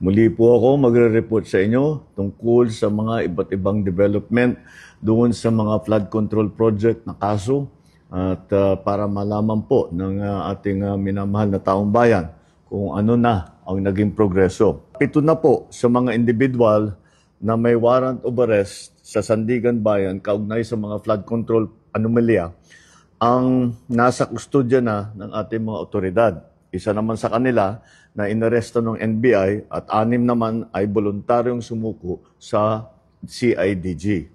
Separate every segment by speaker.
Speaker 1: Muli po ako magre-report sa inyo tungkol sa mga iba't ibang development doon sa mga flood control project na kaso at para malaman po ng ating minamahal na taong bayan kung ano na ang naging progreso. 7 na po sa mga individual na may warrant of arrest sa Sandigan Bayan kaugnay sa mga flood control anomalya ang nasa kustodya na ng ating mga otoridad. Isa naman sa kanila na inaresto ng NBI at 6 naman ay voluntaryong sumuko sa CIDG.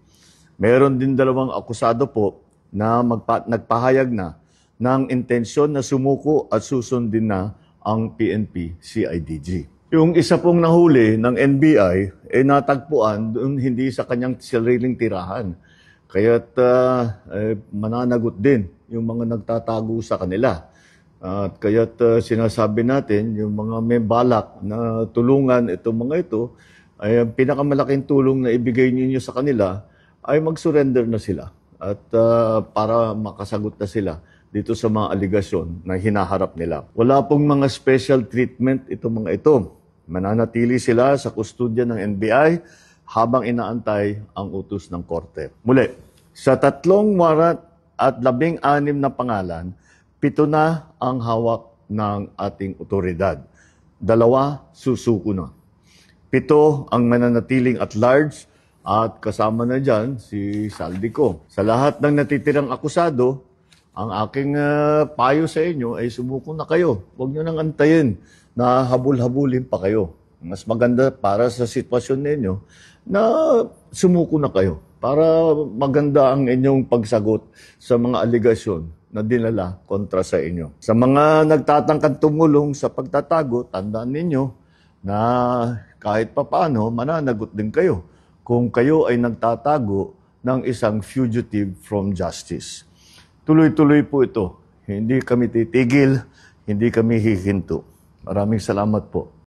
Speaker 1: Meron din 2 akusado po na nagpahayag na ng intensyon na sumuko at susundin na ang PNP CIDG. Yung isa pong nahuli ng NBI ay natagpuan doon hindi sa kanyang sariling tirahan. Kaya't mananagot din yung mga nagtatago sa kanila. At kaya't sinasabi natin, yung mga may balak na tulungan itong mga ito, ay ang pinakamalaking tulong na ibigay ninyo sa kanila ay mag-surrender na sila at para makasagot na sila dito sa mga aligasyon na hinaharap nila. Wala pong mga special treatment itong mga ito. Mananatili sila sa kustodya ng NBI habang inaantay ang utos ng korte. Muli, sa 3 warrant at 16 na pangalan, 7 na ang hawak ng ating otoridad. 2 susuko na. 7 ang mananatiling at large at kasama na dyan si Saldico. Sa lahat ng natitirang akusado, ang aking payo sa inyo ay sumuko na kayo. Huwag nyo nang antayin na habul-habulin pa kayo. Mas maganda para sa sitwasyon ninyo na sumuko na kayo para maganda ang inyong pagsagot sa mga aligasyon na dinala kontra sa inyo. Sa mga nagtatangkang tumulong sa pagtatago, tandaan ninyo na kahit papaano, mananagot din kayo kung kayo ay nagtatago ng isang fugitive from justice. Tuloy-tuloy po ito. Hindi kami titigil, hindi kami hihinto. Maraming salamat po.